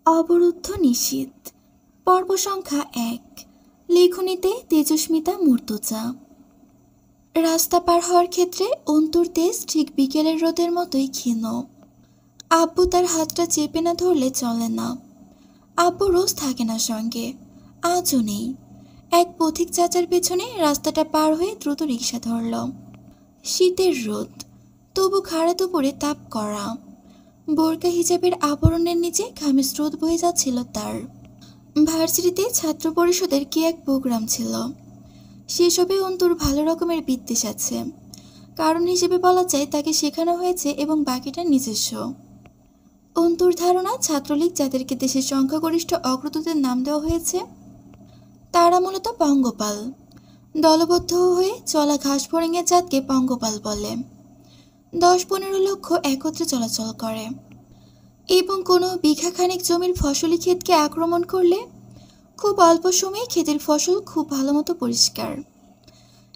অবরুদ্ধ নিশীথ পর্ব সংখ্যা ১ লেখনীতে তেজস্মিতা মুর্তজা। রাস্তা পার হওয়ার ক্ষেত্রে অন্তুর তেজ ঠিক বিকেলের রোদের মতোই ক্ষীণ। আব্বু তার হাতটা চেপে না ধরলে চলে না। আব্বু রোজ থাকে না সঙ্গে, আজও নেই। এক পথিক চাচার পেছনে রাস্তাটা পার হয়ে দ্রুত রিক্সা ধরল। শীতের রোদ, তবু খাড়া দুপুরে তাপ করা। বোরকা হিজাবের আবরণের নিচে ঘামে স্রোত বয়ে যাচ্ছিল তার। ভার্সিটিতে ছাত্র পরিষদের কি এক প্রোগ্রাম ছিল, সেসবে অন্তুর ভালো রকমের বিদ্বেষ আছে। কারণ হিসেবে বলা যায় তাকে শেখানো হয়েছে এবং বাকিটা নিজস্ব। অন্তুর ধারণা ছাত্রলীগ যাদেরকে দেশের সংখ্যাগরিষ্ঠ অগ্রদূতের নাম দেওয়া হয়েছে তারা মূলত পঙ্গপাল। দলবদ্ধ হয়ে চলা ঘাস ফড়িংয়ের জাতকে পঙ্গপাল বলে। ১০-১৫ লক্ষ একত্রে চলাচল করে এবং কোনো বিঘাখানেক জমির ফসলি ক্ষেতকে আক্রমণ করলে খুব অল্প সময়ে ক্ষেতের ফসল খুব ভালো মতো পরিষ্কার।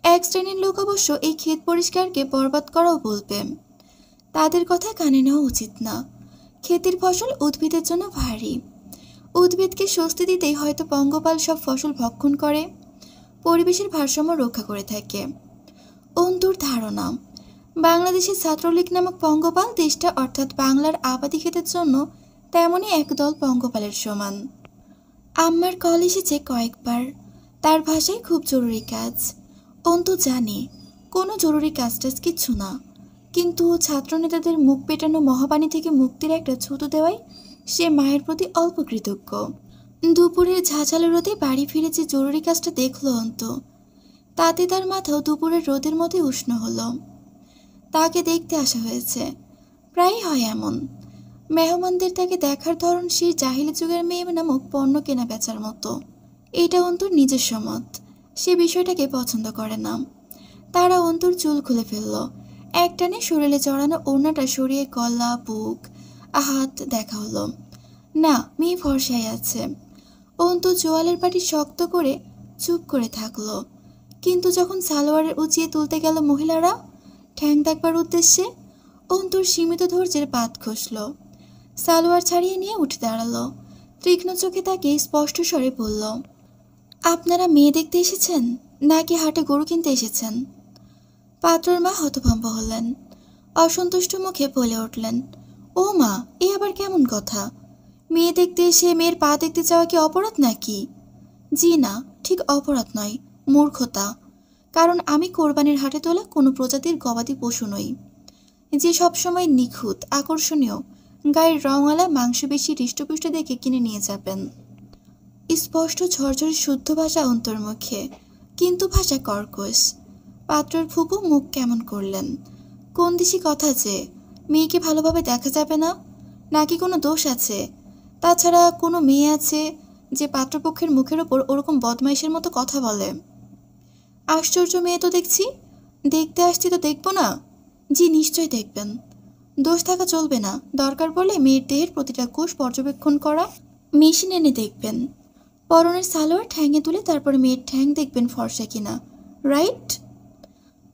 এক শ্রেণীর লোক অবশ্য এই ক্ষেত পরিষ্কারকে বরবাদ করাও বলবে। তাদের কথা কানে নেওয়া উচিত না। ক্ষেতের ফসল উদ্ভিদের জন্য ভারী। উদ্ভিদকে স্বস্তি দিতেই হয়তো পঙ্গপাল সব ফসল ভক্ষণ করে, পরিবেশের ভারসাম্য রক্ষা করে থাকে। অন্তুর ধারণা বাংলাদেশের ছাত্রলীগ নামক পঙ্গপাল দেশটা অর্থাৎ বাংলার আবাদি ক্ষেতের জন্য তেমনই একদল পঙ্গপালের সমান। আম্মার কল এসেছে কয়েকবার। তার ভাষায় খুব জরুরি কাজ। অন্তু জানে কোনো জরুরি কাজটাজ কিচ্ছু না, কিন্তু ছাত্রনেতাদের মুখ পেটানো মহাবাণী থেকে মুক্তির একটা ছুতো দেওয়ায় সে মায়ের প্রতি অল্প কৃতজ্ঞ। দুপুরের ঝাঁঝালো রোদে বাড়ি ফিরে যে জরুরি কাজটা দেখল অন্তু, তাতে তার মাথাও দুপুরের রোদের মধ্যে উষ্ণ হলো। তাকে দেখতে আসা হয়েছে, প্রায়ই হয় এমন। মেহমানদের তাকে দেখার ধরন সেই জাহিলি যুগের মেয়ে নামক পণ্য কেনা বেচার মতো। এটা অন্তুর নিজস্ব মত। সে বিষয়টাকে পছন্দ করে না। তারা অন্তুর চুল খুলে ফেলল। একটানে শরীরে জড়ানো ওড়নাটা সরিয়ে গলা, বুক, হাত দেখা হলো। না, মেয়ে ফর্সায় আছে। অন্তু জোয়ালের পাটি শক্ত করে চুপ করে থাকলো। কিন্তু যখন সালোয়ারের উঁচিয়ে তুলতে গেল মহিলারা ঠ্যাং দেখবার উদ্দেশ্যে, অন্তুর সীমিত ধৈর্যের বাদ খসল। সালোয়ার ছাড়িয়ে নিয়ে উঠে দাঁড়ালো। তীক্ষ্ণ চোখে তাকে স্পষ্ট স্বরে বলল, আপনারা মেয়ে দেখতে এসেছেন নাকি হাটে গরু কিনতে এসেছেন? পাত্রর মা হতভম্ব হলেন। অসন্তুষ্ট মুখে বলে উঠলেন, ও মা, এ আবার কেমন কথা? মেয়ে দেখতে এসে মেয়ের পা দেখতে যাওয়া কি অপরাধ নাকি? জি না, ঠিক অপরাধ নয়, মূর্খতা। কারণ আমি কোরবানির হাটে তোলা কোনো প্রজাতির গবাদি পশু নই যে সবসময় নিখুঁত, আকর্ষণীয়, গায়ের রঙওয়ালা, মাংসবেশী, হৃষ্টপুষ্ট দেখে কিনে নিয়ে যাবেন। স্পষ্ট ঝরঝরে শুদ্ধ ভাষা অন্তর্মুখে, কিন্তু ভাষা কর্কশ। পাত্রর ফুপু মুখ কেমন করলেন। কোন দিশি কথা যে মেয়েকে ভালোভাবে দেখা যাবে না, নাকি কোনো দোষ আছে? তাছাড়া কোনো মেয়ে আছে যে পাত্রপক্ষের মুখের ওপর ওরকম বদমাইশের মতো কথা বলে? আশ্চর্য মেয়ে তো দেখছি। দেখতে আসছি তো দেখব না? জি, নিশ্চয় দেখবেন। দোষ থাকা চলবে না। দরকার পড়লে মেয়ের দেহের প্রতিটা কোষ পর্যবেক্ষণ করা মেশিন এনে দেখবেন। পরনের সালোয়ার ঠ্যাঙে তুলে তারপরে মেয়ের ঠ্যাং দেখবেন ফর্সা কিনা। রাইট?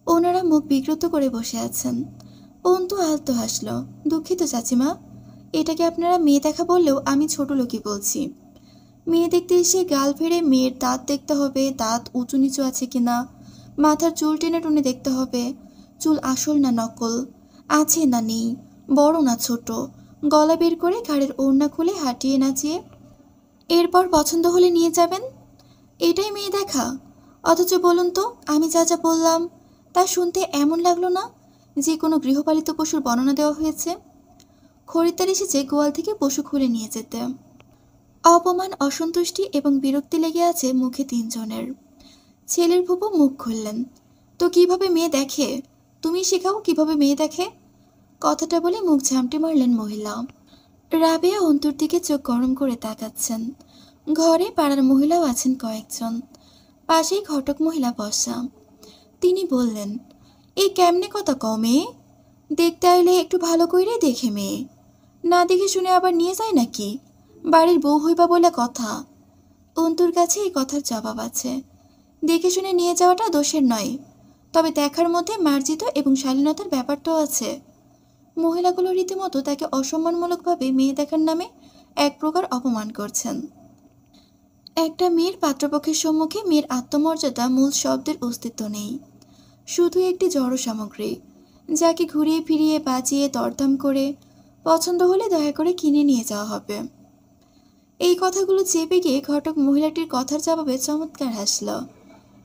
ওনারা মুখ বিকৃত করে বসে আছেন। অন্তু আলতো হাসল। দুঃখিত চাচিমা, এটাকে আপনারা মেয়ে দেখা বললেও আমি ছোট লোকই বলছি। মেয়ে দেখতে এসে গাল ফেড়ে মেয়ের দাঁত দেখতে হবে, দাঁত উঁচু নিচু আছে কিনা, মাথার চুল টেনে টুনে দেখতে হবে, চুল আসল না নকল, আছে না নেই, বড় না ছোট, গলা বের করে ঘাড়ের ওড়না খুলে হাঁটিয়ে নাচিয়ে এরপর পছন্দ হলে নিয়ে যাবেন। এটাই মেয়ে দেখা? অথচ বলুন তো, আমি যা যা বললাম তা শুনতে এমন লাগলো না যে কোনো গৃহপালিত পশুর বর্ণনা দেওয়া হয়েছে? খরিদ্দার এসেছে গোয়াল থেকে পশু খুলে নিয়ে যেতে। অপমান, অসন্তুষ্টি এবং বিরক্তি লেগে আছে মুখে তিনজনের। ছেলের ফুপু মুখ খুললেন, তো কিভাবে মেয়ে দেখে? তুমি শেখাও কিভাবে মেয়ে দেখে। কথাটা বলে মুখ ঝামটে মারলেন মহিলা। রাবেয়া অন্তুর দিকে চোখ গরম করে তাকাচ্ছেন। ঘরে পাড়ার মহিলাও আছেন কয়েকজন। পাশেই ঘটক মহিলা বসা। তিনি বললেন, এই কেমনে কথা কও মেয়ে? দেখতে আইলে একটু ভালো কইরে দেখে মেয়ে, না দেখে শুনে আবার নিয়ে যায় নাকি? বাড়ির বউ হইবা বলে কথা। অন্তুর কাছে এই কথার জবাব আছে। দেখে শুনে নিয়ে যাওয়াটা দোষের নয়, তবে দেখার মধ্যে মার্জিত এবং শালীনতার ব্যাপার তো আছে। মহিলাগুলো রীতিমতো তাকে অসম্মানমূলকভাবে মেয়ে দেখার নামে এক প্রকার অপমান করছেন। একটা মেয়ের পাত্রপক্ষের সম্মুখে মেয়ের আত্মমর্যাদা মূল শব্দের অস্তিত্ব নেই, শুধু একটি জড় সামগ্রী, যাকে ঘুরিয়ে ফিরিয়ে বাজিয়ে দরদাম করে পছন্দ হলে দয়া করে কিনে নিয়ে যাওয়া হবে। এই কথাগুলো চেপে গিয়ে ঘটক মহিলাটির কথার জবাবে চমৎকার হাসল।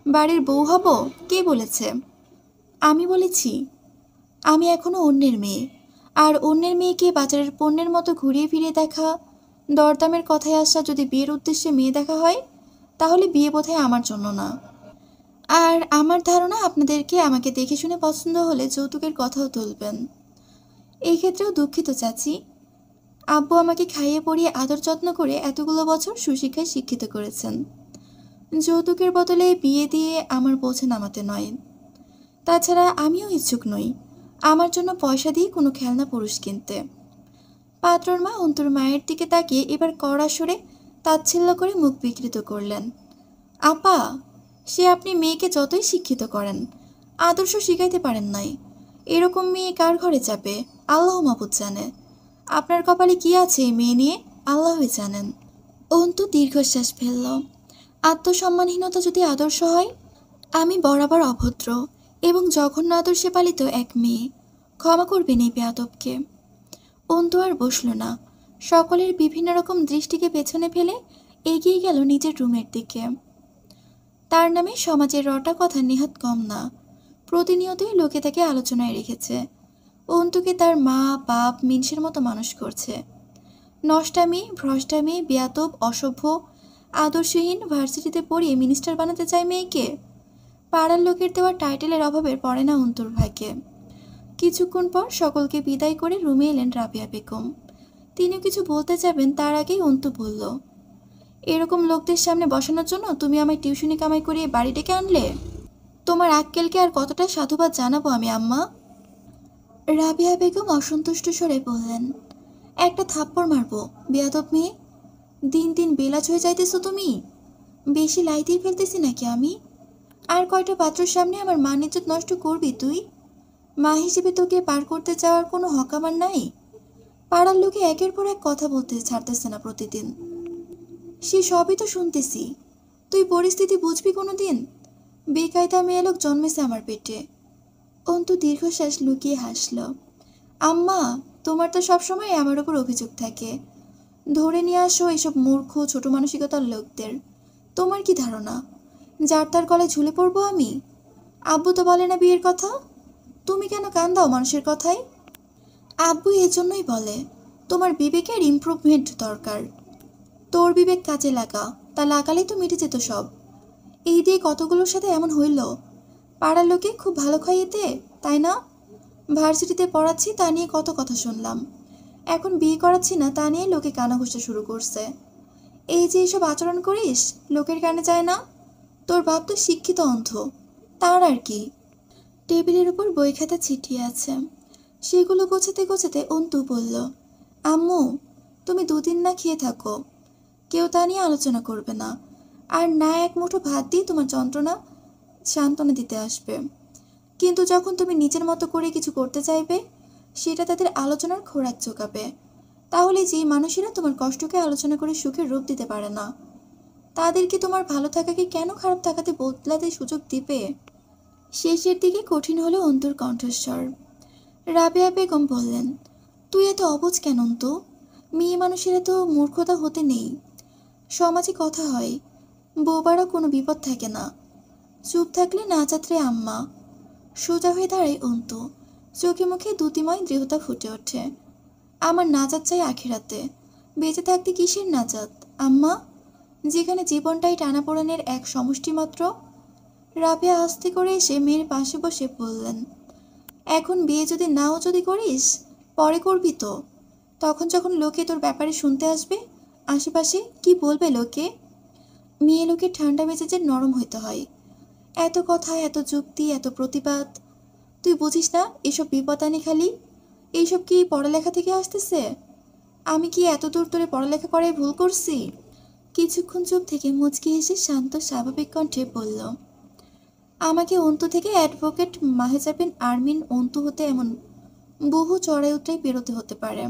বাড়ির বউ হব? কে বলেছে? আমি বলেছি। আমি এখনো অন্যের মেয়ে, আর অন্যের মেয়েকে বাজারের পণ্যের মতো ঘুরিয়ে ফিরিয়ে দেখা, দরদামের কথায় আসা যদি বিয়ের উদ্দেশ্যে মেয়ে দেখা হয়, তাহলে বিয়ে বোধহয় আমার জন্য না। আর আমার ধারণা আপনাদেরকে আমাকে দেখে শুনে পছন্দ হলে যৌতুকের কথাও তুলবেন। এই ক্ষেত্রেও দুঃখিত চাচি। আব্বু আমাকে খাইয়ে পরিয়ে আদর যত্ন করে এতগুলো বছর সুশিক্ষায় শিক্ষিত করেছেন। যৌতুকের বদলে বিয়ে দিয়ে আমার বোঝা নামাতে নয়। তাছাড়া আমিও ইচ্ছুক নই আমার জন্য পয়সা দিয়ে কোনো খেলনা পুরুষ কিনতে। পাত্রর মা অন্তুর মায়ের দিকে তাকিয়ে এবার কড়া সরে তাচ্ছিল্য করে মুখ বিকৃত করলেন। আপা, সে আপনি মেয়েকে যতই শিক্ষিত করেন, আদর্শ শিখাইতে পারেন নাই। এরকম মেয়ে কার ঘরে যাবে আল্লাহ মাবুদ জানে। আপনার কপালে কি আছে এই মেয়ে নিয়ে আল্লাহই জানেন। অন্তু দীর্ঘশ্বাস ফেলল। আত্মসম্মানহীনতা যদি আদর্শ হয়, আমি বরাবর অভদ্র এবং জঘন্য আদর্শে পালিত এক মেয়ে। ক্ষমা করবেন এই বেয়াদবকে। অন্তু আর বসল না, সকলের বিভিন্ন রকম দৃষ্টিকে পেছনে ফেলে এগিয়ে গেল নিজের রুমের দিকে। তার নামে সমাজের রটা কথা নেহাত কম না, প্রতিনিয়তই লোকে তাকে আলোচনায় রেখেছে। অন্তুকে তার মা বাপ মিনসের মতো মানুষ করছে। নষ্টামি, ভ্রষ্টামি, বেয়াদব, অসভ্য, আদর্শহীন, ভার্সিটিতে পড়িয়ে মিনিস্টার বানাতে চায় মেয়েকে। পাড়ার লোকের দেওয়া টাইটেলের অভাবে পড়ে না অন্তুর ভাগ্যে। কিছুক্ষণ পর সকলকে বিদায় করে রুমে এলেন রাবেয়া বেগম। তিনিও কিছু বলতে যাবেন তার আগেই অন্তু বলল, এরকম লোকদের সামনে বসানোর জন্য তুমি আমায় টিউশনি কামাই করিয়ে বাড়ি ডেকে আনলে? তোমার আক্কেলকে আর কতটা সাধুবাদ জানাবো আমি আম্মা? রাবেয়া বেগম অসন্তুষ্ট স্বরে বললেন, একটা থাপ্পড় মারবো বেয়াদব মেয়ে। দিন দিন বেলাজ হয়ে যাইতেছো তুমি। বেশি লাইতেই ফেলতেছি নাকি আমি? আর কয়টা পাত্রর সামনে আমার মান ইজ্জত নষ্ট করবি তুই? মা হিসেবে তোকে পার করতে যাওয়ার কোনো হক আমার নাই। পাড়ার লোকে একের পর এক কথা বলতে ছাড়তেছে না প্রতিদিন। সে সবই তো শুনতেছি। তুই পরিস্থিতি বুঝবি কোনো দিন? বেকায়দা মেয়ে লোক জন্মেছে আমার পেটে। অন্তু দীর্ঘশ্বাস লুকিয়ে হাসল। আম্মা, তোমার তো সবসময় আমার উপর অভিযোগ থাকে। ধরে নিয়ে আসো এসব মূর্খ ছোট মানসিকতার লোকদের। তোমার কি ধারণা যার তার গলায় ঝুলে পড়বো আমি? আব্বু তো বলে না বিয়ের কথা। তুমি কেন কান দাও মানুষের কথায়? আব্বু এজন্যই বলে তোমার বিবেকের ইমপ্রুভমেন্ট দরকার। তোর বিবেক কাজে লাগা, তা লাগালেই তো মিটে যেত সব। এই দিয়ে কতগুলোর সাথে এমন হইল। পাড়ার লোকে খুব ভালো খাইয়েতে, তাই না? ভার্সিটিতে পড়াচ্ছি তা নিয়ে কত কথা শুনলাম। এখন বিয়ে করাচ্ছি না তা নিয়ে লোকে কানাঘুষা শুরু করছে। এই যে এসব আচরণ করিস লোকের কানে যায় না। তোর বাপ তো শিক্ষিত অন্ধ, তার আর কি। টেবিলের উপর বই খাতা ছিটিয়ে আছে, সেগুলো গোছাতে গোছাতে অন্তু বলল, আম্মু, তুমি দুদিন না খেয়ে থাকো, কেউ তা নিয়ে আলোচনা করবে না। আর না এক মুঠো ভাত দিয়ে তোমার যন্ত্রণা সান্ত্বনা দিতে আসবে। কিন্তু যখন তুমি নিজের মতো করে কিছু করতে চাইবে, সেটা তাদের আলোচনার খোরাক চোকাবে। তাহলে যে মানুষেরা তোমার কষ্টকে আলোচনা করে সুখের রূপ দিতে পারে না, তাদেরকে তোমার ভালো থাকাকে কেন খারাপ থাকাতে বদলাতে সুযোগ দিবে? শেষের দিকে কঠিন হলো অন্তুর কণ্ঠস্বর। রাবেয়া বেগম বললেন, তুই এত অবুঝ কেন অন্তু? মেয়ে মানুষের এত মূর্খতা হতে নেই। সমাজে কথা হয়, বউবারও কোনো বিপদ থাকে না। চুপ থাকলে না চাত্রে আম্মা। সোজা হয়ে দাঁড়ায় অন্তু, চোখে মুখে দ্যুতিময় দৃঢ়তা ফুটে ওঠে। আমার নাজাত চাই আখিরাতে। বেঁচে থাকতে কিসের নাজাত আম্মা, যেখানে জীবনটাই টানাপোড়েনের এক সমষ্টি মাত্র। রাবেয়া আস্তে করে এসে মেয়ের পাশে বসে বললেন, এখন বিয়ে যদি নাও যদি করিস, পরে করবি তো। তখন যখন লোকে তোর ব্যাপারে শুনতে আসবে, আশেপাশে কি বলবে লোকে? মেয়ে লোকের ঠান্ডা মেজাজের নরম হইতে হয়। এত কথা, এত যুক্তি, এত প্রতিবাদ, তুই বুঝিস না এসব বিপদ আনি খালি? এইসব কি পড়ালেখা থেকে আসতেছে? আমি কি এত দূর ধরে পড়ালেখা করায় ভুল করছি? কিছুক্ষণ চুপ থেকে মুচকি হেসে শান্ত স্বাভাবিক কণ্ঠে বলল, আমাকে অন্তু থেকে অ্যাডভোকেট মাহেজাবিন আরমিন অন্তু হতে এমন বহু চড়াই উতরাই পেরোতে হতে পারে।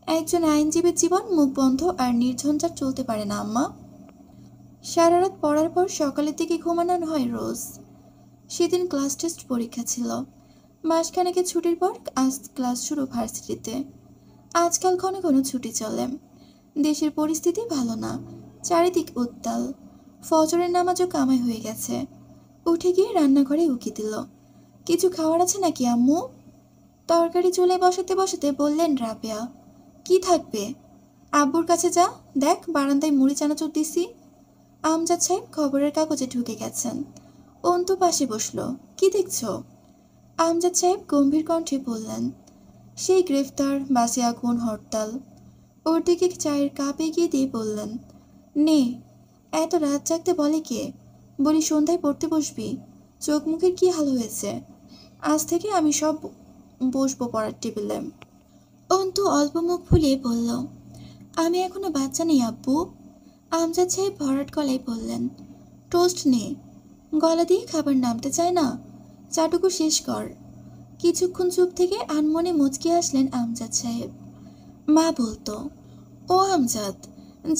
একজন আইনজীবীর জীবন মুখ বন্ধ আর নির্ঝঞ্ঝাট চলতে পারে না আম্মা। সারা রাত পড়ার পর সকালের দিকে ঘুমানো হয় রোজ। সেদিন ক্লাস টেস্ট পরীক্ষা ছিল। মাসখানেকের ছুটির পর আজ ক্লাস শুরু ভার্সিটিতে। আজকাল ঘন ঘন ছুটি চলে। দেশের পরিস্থিতি ভালো না, চারিদিক উত্তাল। ফজরের নামাজও কামাই হয়ে গেছে। উঠে গিয়ে রান্নাঘরে উকি দিল। কিছু খাওয়ার আছে নাকি আম্মু? তরকারি চুলে বসাতে বসাতে বললেন রাবেয়া। কি থাকবে? আব্বুর কাছে যা, দেখ বারান্দায় মুড়ি চানাচুর দিছি। আমজাদ সাহেব খবরের কাগজে ঢুকে গেছেন। অন্তু পাশে বসলো। কি দেখছো? আমজাদ সাহেব গম্ভীর কণ্ঠে বললেন, সেই গ্রেফতার, বাসে আগুন, হরতাল। ওর দিকে চায়ের কাপ এগিয়ে দিয়ে বললেন, নে। এত রাত জাগতে বলে কে? বলি সন্ধ্যায় পড়তে বসবি। চোখ মুখের কি হাল হয়েছে? আজ থেকে আমি সব বসবো পড়ার টেবিলে। অন্তু অল্প মুখ ফুলিয়ে বলল, আমি এখনো বাচ্চা নেই আব্বু। আমজাদ সাহেব ভরাট গলায় বললেন, টোস্ট নে। গলা দিয়ে খাবার নামতে চায় না? চাটুকু শেষ কর। কিছুক্ষণ চুপ থেকে আনমনে মুচকি হাসলেন আমজাদ সাহেব। মা বলতো, ও আমজাদ,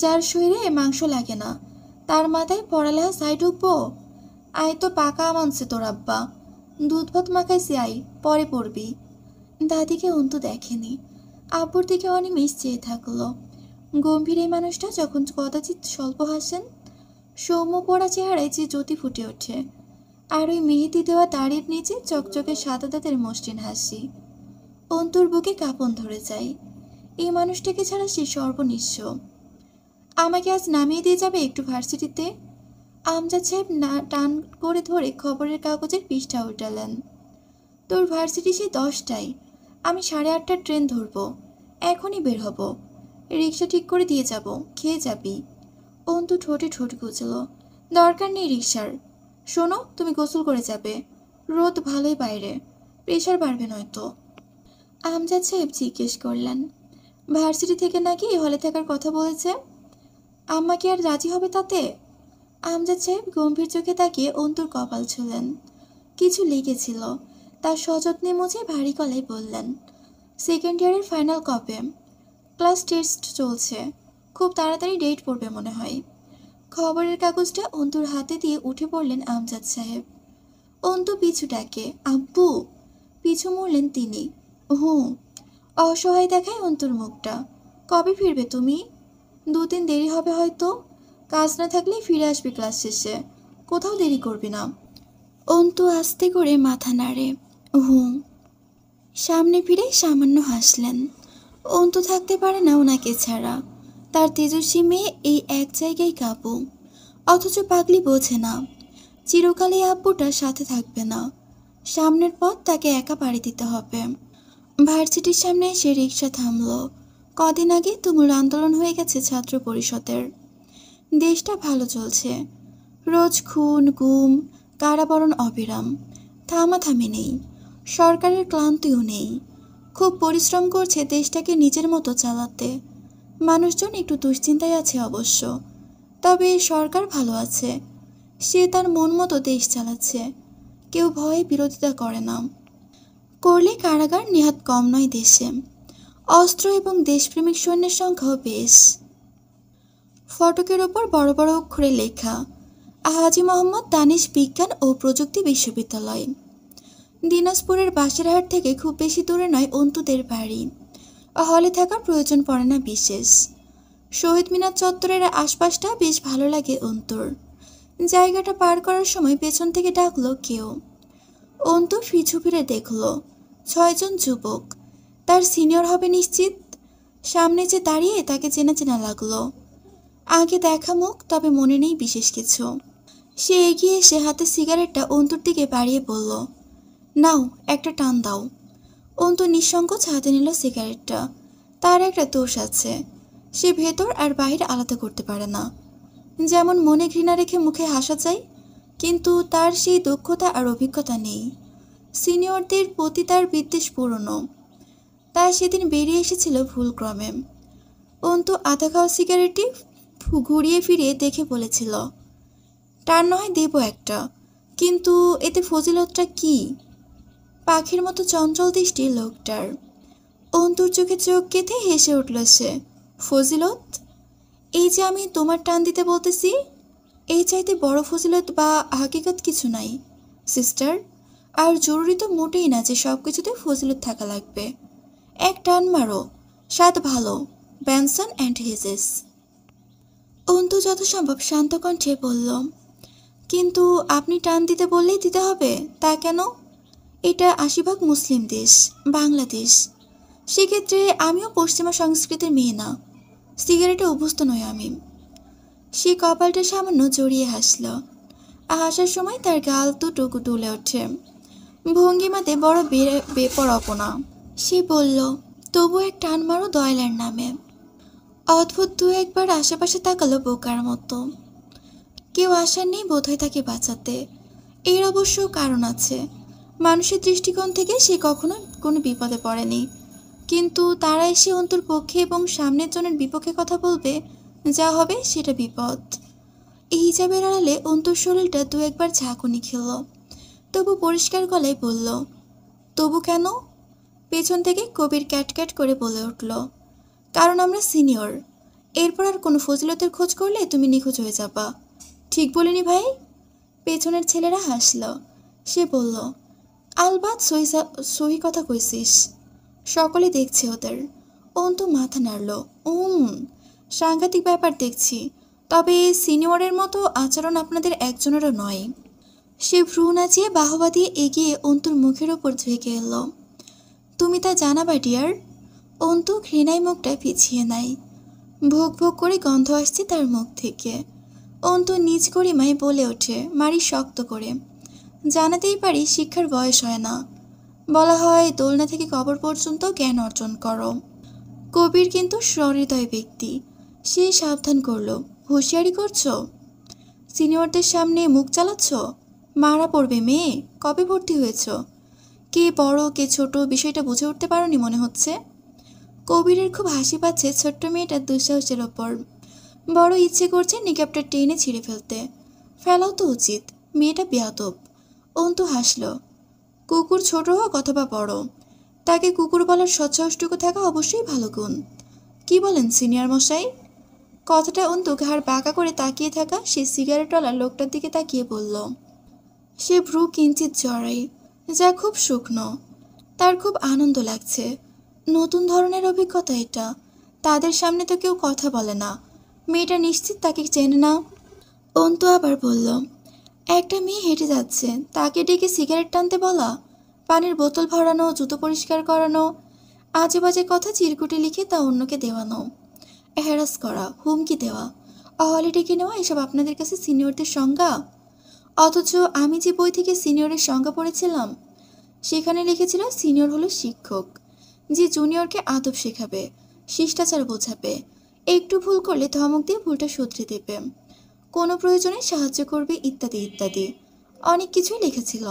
যার শরীরে মাংস লাগে না তার মাথায় পড়ালেখা ছাই ঢুকবো? আয় তো পাকা আম আনছে তোর আব্বা, দুধ ভাত মাখাইছি, আয় পরে পড়বি। দাদিকে অন্তু দেখেনি। আব্বুর দিকে অনিমেষ চেয়ে থাকলো। গম্ভীর এই মানুষটা যখন কদাচিৎ স্বল্প হাসেন, সৌম্য পড়া চেহারায় যে জ্যোতি ফুটে ওঠে। আর ওই মেহেদি দেওয়া দাড়ির নিচে চকচকে সাদা দাঁতের মসৃণ হাসি। অন্তুর বুকে কাঁপন ধরে যায়। এই মানুষটাকে ছাড়া সে সর্বনিঃস্ব। আমাকে আজ নামিয়ে দিয়ে যাবে একটু ভার্সিটিতে? আমজাদ সাহেব না টান করে ধরে খবরের কাগজের পৃষ্ঠা উল্টালেন। তোর ভার্সিটি সেই 10টায়, আমি 8:30টার ট্রেন ধরবো। এখনই বের হব। রিক্সা ঠিক করে দিয়ে যাব, খেয়ে যাবি। অন্তু ঠোঁটে ঠোঁট গুজল, দরকার নেই রিক্সার। শোনো, তুমি গোসল করে যাবে। রোদ ভালোই বাইরে, প্রেশার বাড়বে নয়তো। আমজাদ সাহেব জিজ্ঞেস করলেন, ভার্সিটি থেকে নাকি হলে থাকার কথা বলেছে? আম্মা কি আর রাজি হবে তাতে? আমজাদ সাহেব গম্ভীর চোখে তাকিয়ে অন্তুর কপাল ছুলেন। কিছু লেগেছিল। তার সযত্নে মুছে ভারী গলায় বললেন, সেকেন্ড ইয়ারের ফাইনাল কবে? ক্লাস টেস্ট চলছে, খুব তাড়াতাড়ি ডেট পড়বে মনে হয়। খবরের কাগজটা অন্তুর হাতে দিয়ে উঠে পড়লেন আমজাদ সাহেব। অন্তু পিছু ডাকে, আব্বু। পিছু মুড়লেন তিনি। হুঁ। অসহায় দেখায় অন্তুর মুখটা। কবে ফিরবে তুমি? 2 দিন দেরি হবে হয়তো। কাজ না থাকলে ফিরে আসবি ক্লাস শেষে, কোথাও দেরি করবি না। অন্তু আস্তে করে মাথা নাড়ে। হুঁ। সামনে ফিরে সামান্য হাসলেন। অন্তু থাকতে পারে না ওনাকে ছাড়া। তার তেজস্বী মেয়ে এই এক জায়গায় কাবু, অথচ পাগলি বোঝে না চিরকালে আব্বুটার সাথে থাকবে না। সামনের পথ তাকে একা পাড়ি দিতে হবে। ভার্সিটির সামনে এসে রিক্সা থামলো। কদিন আগে তুমুল আন্দোলন হয়ে গেছে ছাত্র পরিষদের। দেশটা ভালো চলছে। রোজ খুন, গুম, কারাবরণ অবিরাম। থামাথামি নেই, সরকারের ক্লান্তিও নেই। খুব পরিশ্রম করছে দেশটাকে নিজের মতো চালাতে। মানুষজন একটু দুশ্চিন্তায় আছে অবশ্য, তবে সরকার ভালো আছে। সে তার মন মতো দেশ চালাচ্ছে। কেউ ভয়ে বিরোধিতা করে না। করলে কারাগার নেহাত কম নয় দেশে। অস্ত্র এবং দেশপ্রেমিক সৈন্যের সংখ্যাও বেশ। ফটকের ওপর বড় বড় অক্ষরে লেখা, হাজী মোহাম্মদ দানিশ বিজ্ঞান ও প্রযুক্তি বিশ্ববিদ্যালয়। দিনাজপুরের বাসেরহাট থেকে খুব বেশি দূরে নয় অন্তুদের বাড়ি। হলে থাকার প্রয়োজন পড়ে না বিশেষ। শহীদ মিনার চত্বরের আশপাশটা বেশ ভালো লাগে অন্তুর। জায়গাটা পার করার সময় পেছন থেকে ডাকলো কেউ। অন্তু পিছু ফিরে দেখল 6 জন যুবক। তার সিনিয়র হবে নিশ্চিত। সামনে যে দাঁড়িয়ে তাকে চেনা চেনা লাগলো। আগে দেখা মুখ, তবে মনে নেই বিশেষ কিছু। সে এগিয়ে এসে হাতে সিগারেটটা অন্তুর দিকে বাড়িয়ে বলল, নাও একটা টান দাও। অন্তু নিঃসংকোচ হাতে নিল সিগারেটটা। তার একটা দোষ আছে, সে ভেতর আর বাইরে আলাদা করতে পারে না। যেমন মনে ঘৃণা রেখে মুখে হাসা চাই, কিন্তু তার সেই দক্ষতা আর অভিজ্ঞতা নেই। সিনিয়রদের প্রতি তার বিদ্বেষ পুরনো। তা সেদিন বেরিয়ে এসেছিল ভুলক্রমে। অন্তু আধা খাওয়া সিগারেটটি ঘুরিয়ে ফিরিয়ে দেখে বলেছিল, টান নয় দেব একটা, কিন্তু এতে ফজিলতটা কি? পাখির মতো চঞ্চল দৃষ্টি লোকটার। অন্তুর চোখে চোখ গেঁথে হেসে উঠল সে। ফজিলত? এই যে আমি তোমার টান দিতে বলতেছি, এই চাইতে বড় ফজিলত বা হাকিকত কিছু নাই সিস্টার। আর জরুরি তো মোটেই না যে সব কিছুতে ফজিলত থাকা লাগবে। এক টান মারো, স্বাদ ভালো। ব্যানসন অ্যান্ড হিজেস। অন্তু যথাসম্ভব শান্ত কণ্ঠে বলল, কিন্তু আপনি টান দিতে বললেই দিতে হবে তা কেন? এটা ৮০ ভাগ মুসলিম দেশ, বাংলাদেশ। সেক্ষেত্রে আমিও পশ্চিমা সংস্কৃতির মেয়ে না, সিগারেটে অভ্যস্ত নই আমি। সে কপালটা সামান্য জড়িয়ে হাসল। হাসার সময় তার গাল দুটো দুলে ওঠে, ভঙ্গিমাতে বড় বেপরোয়া। সে বলল, তবু এক টান মারো দয়ালের নামে। অদ্ভুত দু একবার আশেপাশে তাকালো বোকার মতো। কেউ আসার নেই বোধহয় তাকে বাঁচাতে। এর অবশ্য কারণ আছে। মানুষের দৃষ্টিকোণ থেকে সে কখনো কোনো বিপদে পড়েনি, কিন্তু তারা এসে অন্তর পক্ষে এবং সামনের জনের বিপক্ষে কথা বলবে, যা হবে সেটা বিপদ। এই হিজাবের আড়ালে অন্তর শরীরটা দু একবার ঝাঁকুনি খেল, তবু পরিষ্কার গলায় বলল, তবু কেন? পেছন থেকে কবির ক্যাটক্যাট করে বলে উঠল, কারণ আমরা সিনিয়র। এরপর আর কোনো ফজিলতের খোঁজ করলে তুমি নিখোঁজ হয়ে যাবা। ঠিক বলিনি ভাই? পেছনের ছেলেরা হাসল। সে বলল, আলবাত সহি কথা কইছিস, সকলে দেখছে ওদের। অন্তু মাথা নাড়ল। সাংঘাতিক ব্যাপার দেখছি। তবে সিনিয়রের মতো আচরণ আপনাদের একজনেরও নয়। সে ভ্রু নাচিয়ে বাহবা দিয়ে এগিয়ে অন্তুর মুখের ওপর ঝেঁকে এল। তুমি তা জানাবা ডিয়ার? অন্তু ঘৃণায় মুখটা পিছিয়ে নাই। ভোগ ভোগ করে গন্ধ আসছে তার মুখ থেকে। অন্তু নিজ গরিমায় বলে ওঠে, মারি শক্ত করে। জানাতেই পারি শিক্ষার বয়স হয় না। বলা হয় দোলনা থেকে কবর পর্যন্ত জ্ঞান অর্জন করো। কবির কিন্তু সহৃদয় ব্যক্তি। সে সাবধান করল, হুঁশিয়ারি করছো? সিনিয়রদের সামনে মুখ চালাচ্ছ? মারা পড়বে মেয়ে। কবে ভর্তি হয়েছ? কে বড় কে ছোট বিষয়টা বুঝে উঠতে পারোনি মনে হচ্ছে। কবিরের খুব হাসি পাচ্ছে ছোট্ট মেয়েটার দুঃসাহসের ওপর। বড় ইচ্ছে করছে নিকাবটা টেনে ছিঁড়ে ফেলতে। ফেলাও তো উচিত, মেয়েটা বেয়াদব। অন্তু হাসল। কুকুর ছোট হোক অথবা বড়, তাকে কুকুর বলার সৎসাহসটুকু থাকা অবশ্যই ভালো গুণ। কি বলেন সিনিয়র মশাই? কথাটা অন্তু ঘাড় বাঁকা করে তাকিয়ে থাকা সে সিগারেটওয়ালা লোকটার দিকে তাকিয়ে বলল। সে ভ্রু কিঞ্চিত জড়াই, যা খুব শুকনো। তার খুব আনন্দ লাগছে। নতুন ধরনের অভিজ্ঞতা এটা। তাদের সামনে তো কেউ কথা বলে না। মেয়েটা নিশ্চিত তাকে চেনে না। অন্তু আবার বলল, একটা মেয়ে হেঁটে যাচ্ছে, তাকে ডেকে সিগারেট টানতে বলা, পানির বোতল ভরানো, জুতো পরিষ্কার করানো, আজে বাজে কথা চিরকুটে লিখে তা অন্যকে দেওয়ানো, হ্যারাস করা, হুমকি দেওয়া, অহলে ডেকে নেওয়া, এসব আপনাদের কাছে সিনিয়রদের সংজ্ঞা? অথচ আমি যে বই থেকে সিনিয়রের সংজ্ঞা পড়েছিলাম, সেখানে লিখেছিল সিনিয়র হলো শিক্ষক, যে জুনিয়রকে আদব শেখাবে, শিষ্টাচার বোঝাবে, একটু ভুল করলে ধমক দিয়ে ভুলটা শুধরে দেবে, কোনো প্রয়োজনে সাহায্য করবে, ইত্যাদি ইত্যাদি। অনেক কিছুই লিখেছিল।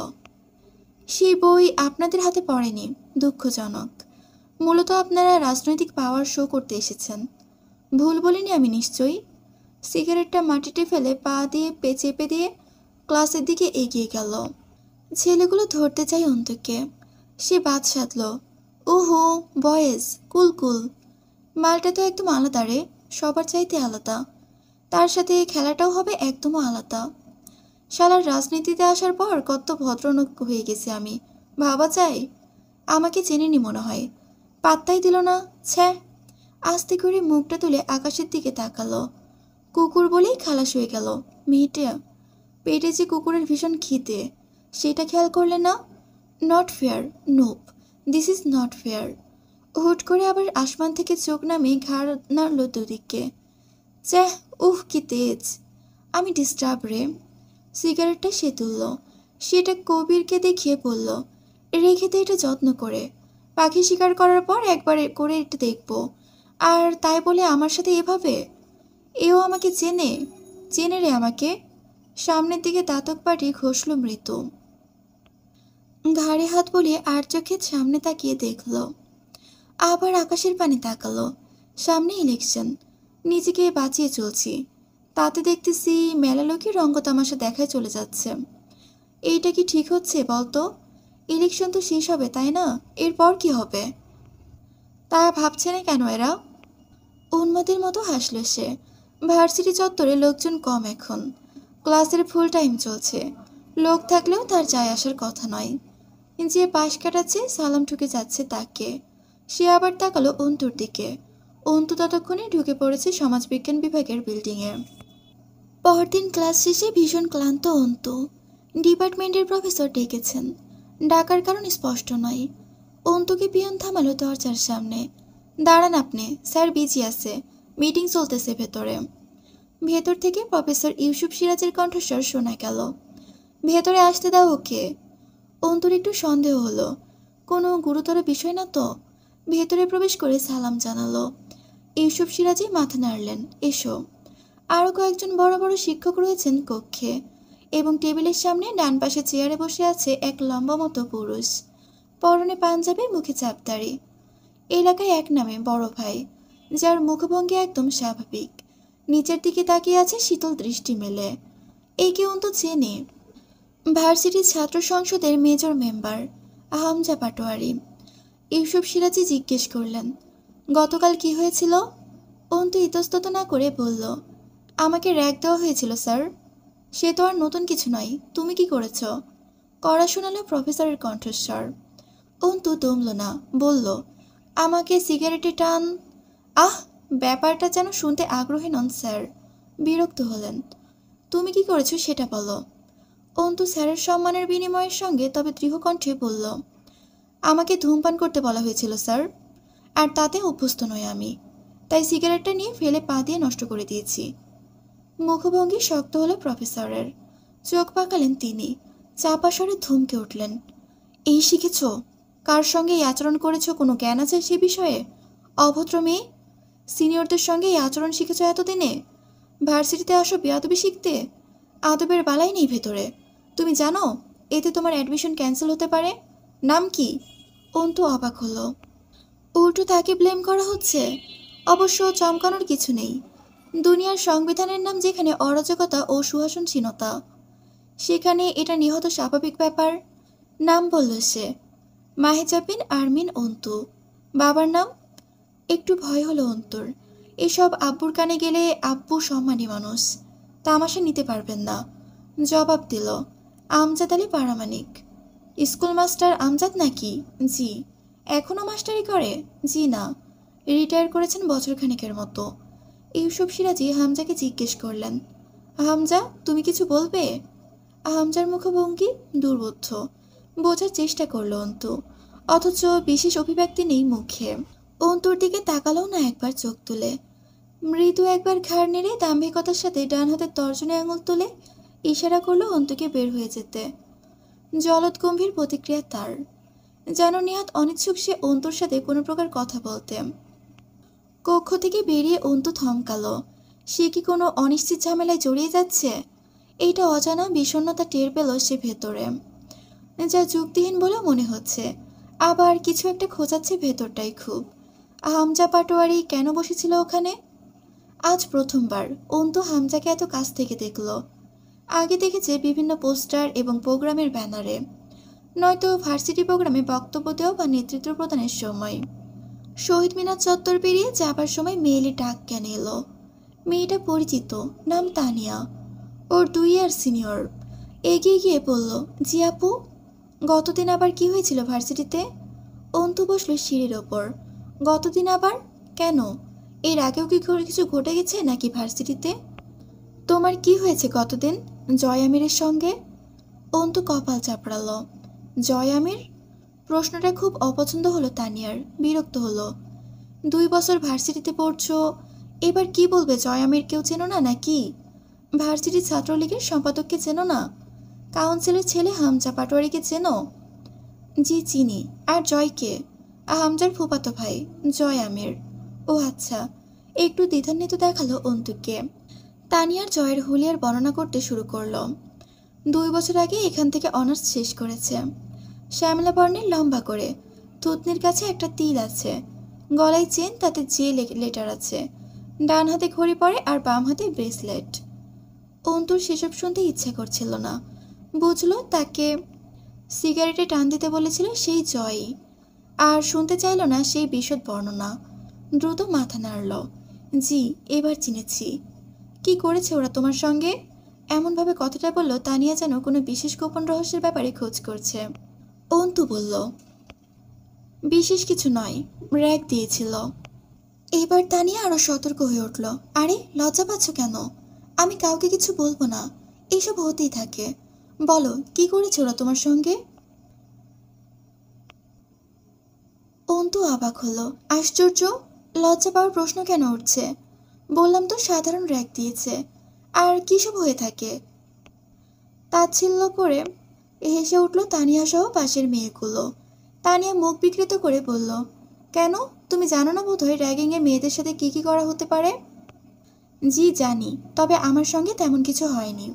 সেই বই আপনাদের হাতে পড়েনি, দুঃখজনক। মূলত আপনারা রাজনৈতিক পাওয়ার শো করতে এসেছেন। ভুল বলিনি আমি নিশ্চয়ই? সিগারেটটা মাটিতে ফেলে পা দিয়ে চেপে দিয়ে ক্লাসের দিকে এগিয়ে গেল। ছেলেগুলো ধরতে চাই অন্তকে। সে বাদ সাধল, ওহো বয়েজ, কুল কুল। মালটা তো একদম আলাদা রে, সবার চাইতে আলাদা। তার সাথে খেলাটাও হবে একদমও আলাদা। শালার রাজনীতিতে আসার পর কত ভদ্রলোক হয়ে গেছি আমি, ভাবা যায়? আমাকে চেনেনি মনে হয়, পাত্তাই দিল না। ছ্যা। আস্তে করে মুখটা তুলে আকাশের দিকে তাকালো। কুকুর বলেই খালাস হয়ে গেল। মেয়েটা পেটে যে কুকুরের ভীষণ খিদে, সেটা খেয়াল করলে না? Not fair, nope, this is not fair. হুট করে আবার আসমান থেকে চোখ নামিয়ে ঘাড় নাড়ল দুদিকে। চ্যাহ, কি তেজ। আমি ডিস্টার্ব রে। সিগারেটটা সে তুলল। সেটা কবিরকে দেখিয়ে বলল, রেখে দে এটা যত্ন করে। পাখি শিকার করার পর একবার করে এটা দেখব। আর তাই বলে আমার সাথে এভাবে? এও আমাকে চেনে, চেনে রে আমাকে। সামনের দিকে দাঁতক পাটি ঘষল মৃত্যু। ঘাড়ে হাত বলিয়ে আর চোখে সামনে তাকিয়ে দেখল। আবার আকাশের পানে তাকালো। সামনে ইলেকশন, নিজেকে বাঁচিয়ে চলছি, তাতে দেখতেছি মেলা লোকই রঙ্গতামাশা দেখায় চলে যাচ্ছে। এইটা কি ঠিক হচ্ছে বলতো? ইলেকশন তো শেষ হবে তাই না? এরপর কি হবে? তা ভাবছে না কেন এরা? উন্মাদের মতো হাসল সে। ভার্সিটি চত্বরে লোকজন কম এখন। ক্লাসের ফুল টাইম চলছে। লোক থাকলেও তার যায় আসার কথা নয়। যে পাশ কাটাচ্ছে সালাম ঠুকে যাচ্ছে তাকে। সে আবার তাকালো অন্তুর দিকে। অন্তু ততক্ষণে ঢুকে পড়েছে সমাজবিজ্ঞান বিভাগের বিল্ডিংয়ে। পরদিন ক্লাস শেষে ভীষণ ক্লান্ত অন্তু। ডিপার্টমেন্টের প্রফেসর ডেকেছেন। ডাকার কারণ স্পষ্ট নয়। অন্তুকে পিয়ন থামালো দরজার সামনে। দাঁড়ান আপনি, স্যার বিজি আছে, মিটিং চলতেছে ভেতরে। ভেতর থেকে প্রফেসর ইউসুফ সিরাজের কণ্ঠস্বর শোনা গেল। ভেতরে আসতে দাও ওকে। অন্তুর একটু সন্দেহ হলো, কোনো গুরুতর বিষয় না তো। ভেতরে প্রবেশ করে সালাম জানালো। ইউসুফ সিরাজই মাথা নাড়লেন, এসো। আরও কয়েকজন বড় বড় শিক্ষক রয়েছেন কক্ষে, এবং টেবিলের সামনে ডান পাশে চেয়ারে বসে আছে এক লম্বা মতো পুরুষ। পরনে পাঞ্জাবি, মুখে চাপদাড়ি। এলাকায় এক নামে বড় ভাই, যার মুখভঙ্গি একদম স্বাভাবিক। নিচের দিকে তাকিয়ে আছে শীতল দৃষ্টি মেলে। একে অন্তু চেনে। ভার্সিটি ছাত্র সংসদের মেজর মেম্বার হামজা পাটোয়ারি। ইউসুফ সিরাজি জিজ্ঞেস করলেন, গতকাল কি হয়েছিল? অন্তু ইতস্তত না করে বলল, আমাকে র্যাগ দেওয়া হয়েছিল স্যার। সে তো আর নতুন কিছু নয়, তুমি কি করেছ? কড়া শোনালো প্রফেসরের কণ্ঠস্বর। অন্তু দমল না, বলল, আমাকে সিগারেটে টান। আহ, ব্যাপারটা যেন শুনতে আগ্রহী নন স্যার। বিরক্ত হলেন। তুমি কি করেছো সেটা বলো। অন্তু স্যারের সম্মানের বিনিময়ের সঙ্গে তবে দৃঢ় কণ্ঠে বলল, আমাকে ধূমপান করতে বলা হয়েছিল স্যার, আর তাতে অভ্যস্ত নই আমি, তাই সিগারেটটা নিয়ে ফেলে পা দিয়ে নষ্ট করে দিয়েছি। মুখভঙ্গি শক্ত হলো প্রফেসরের। চোখ পাকালেন তিনি। চাপা স্বরে ধমকে উঠলেন, এই শিখেছ? কার সঙ্গে এই আচরণ করেছ কোনো জ্ঞান আছে সে বিষয়ে? অভদ্র মেয়ে, সিনিয়রদের সঙ্গে এই আচরণ শিখেছ এতদিনে? ভার্সিটিতে আসো বেয়াদবি শিখতে? আদবের বালাই নেই ভেতরে। তুমি জানো এতে তোমার অ্যাডমিশন ক্যান্সেল হতে পারে? নাম কি? অন্তু অবাক হলো। উল্টো তাকে ব্লেম করা হচ্ছে। অবশ্য চমকানোর কিছু নেই। দুনিয়ার সংবিধানের নাম যেখানে অরাজকতা ও সুশাসনশীলতা, সেখানে এটা নিহত স্বাভাবিক ব্যাপার। নাম বলল সে, মাহেজাবিন আরমিন অন্তু। বাবার নাম? একটু ভয় হলো অন্তুর। এসব আব্বুর কানে গেলে আব্বু সম্মানী মানুষ, তামাশা নিতে পারবেন না। জবাব দিল, আমজাদ আলী পারামানিক। স্কুল মাস্টার আমজাদ নাকি? জি। এখনও মাস্টারি করে? জি না, রিটায়ার করেছেন বছরখানেকের মতো। ইউসুফ সিরাজি হামজাকে জিজ্ঞেস করলেন, হামজা তুমি কিছু বলবে? হামজার মুখভঙ্গি দুর্বোধ্য। বোঝার চেষ্টা করল অন্তু, অথচ বিশেষ অভিব্যক্তি নেই মুখে। অন্তুর দিকে তাকালেও না একবার চোখ তুলে। মৃদু একবার ঘাড় নেড়ে দাম্ভিকতার সাথে ডান হাতের তর্জনী আঙুল তুলে ইশারা করলো অন্তুকে বের হয়ে যেতে। জলদ গম্ভীর প্রতিক্রিয়া তার, যেন নেহাত অনিচ্ছুক সে অন্তুর সাথে কোনো প্রকার কথা বলতে। কক্ষ থেকে বেরিয়ে অন্তু থমকালো। সে কি কোনো অনিশ্চিত ঝামেলায় জড়িয়ে যাচ্ছে? এইটা অজানা বিষণ্ণতা টের পেল সে ভেতরে, যা যুক্তিহীন বলে মনে হচ্ছে। আবার কিছু একটা খোঁজাচ্ছে ভেতরটাই খুব। হামজা পাটোয়ারি কেন বসেছিল ওখানে? আজ প্রথমবার অন্তু হামজাকে এত কাছ থেকে দেখল। আগে দেখেছে বিভিন্ন পোস্টার এবং প্রোগ্রামের ব্যানারে, নয়তো ভার্সিটি প্রোগ্রামে বক্তব্য দেওয়া বা নেতৃত্ব প্রদানের সময়। শহীদ মিনার চত্বর পেরিয়ে যাবার সময় মেয়েলি ডাক কেন এলো। মেয়েটা পরিচিত, নাম তানিয়া, ওর 2 ইয়ার সিনিয়র। এগিয়ে গিয়ে বলল, জি আপু। গতদিন আবার কি হয়েছিল ভার্সিটিতে? অন্তু বসল সিঁড়ির ওপর। গতদিন আবার কেন? এর আগেও কি কিছু ঘটে গেছে নাকি ভার্সিটিতে? তোমার কি হয়েছে গতদিন জয় আমিরের সঙ্গে? অন্তু কপাল চাপড়াল। জয় আমির? প্রশ্নটা খুব অপছন্দ হলো তানিয়ার, বিরক্ত হলো। 2 বছর ভার্সিটিতে পড়ছো, এবার কি বলবে জয় আমিরকেও চেনো না নাকি? ভার্সিটি ছাত্রলীগের সম্পাদককে চেনো না? কাউন্সিলের ছেলে হামজা পাটোয়ারিকে চেনো? জি চিনি। আর জয়কে? হামজার ফুফাতো ভাই জয় আমির। ও আচ্ছা। একটু দ্বিধান্বিত দেখালো অন্তুকে। তানিয়ার জয়ের হুলিয়ার বর্ণনা করতে শুরু করলো। 2 বছর আগে এখান থেকে অনার্স শেষ করেছে। শ্যামলা বর্ণের, লম্বা করে, থুতনির কাছে একটা তিল আছে, গলায় চেন, তাতে যে লেটার আছে। ডান হাতে ঘড়ি পরে আর বাম হাতে ব্রেসলেট। অন্তুর সেসব শুনতে ইচ্ছে করছিল না। বুঝলো তাকে সিগারেটে টান দিতে বলেছিল সেই জয়ই। আর শুনতে চাইল না সেই বিশদ বর্ণনা। দ্রুত মাথা নাড়ল। জি, এবার চিনেছি। কি করেছে ওরা তোমার সঙ্গে? এমনভাবে কথাটা বলল তানিয়া যেন কোনো বিশেষ গোপন রহস্যের ব্যাপারে খোঁজ করছে। অন্তু বলল, বিশেষ কিছু নয়, র‍্যাগ দিয়েছিল। এবার তানিয়া আরো সতর্ক হয়ে উঠল। আরে লজ্জা পাচ্ছ কেন? আমি কাউকে কিছু বলবো না, এসব হতেই থাকে। বলো, কি করেছে ওরা তোমার সঙ্গে? অন্তু অবাক হলো। আশ্চর্য, লজ্জা পাওয়ার প্রশ্ন কেন উঠছে? বললাম তো সাধারণ র‍্যাগ দিয়েছে। আর কিসব হয়ে থাকে? তাচ্ছিল্য করে হেসে উঠল তানিয়া সহ পাশের মেয়েগুলো। তানিয়া মুখ বিকৃত করে বলল, কেন, তুমি জানো না বোধহয় র্যাগিংয়ে মেয়েদের সাথে কি কি করা হতে পারে? জি জানি, তবে আমার সঙ্গে তেমন কিছু হয়নি।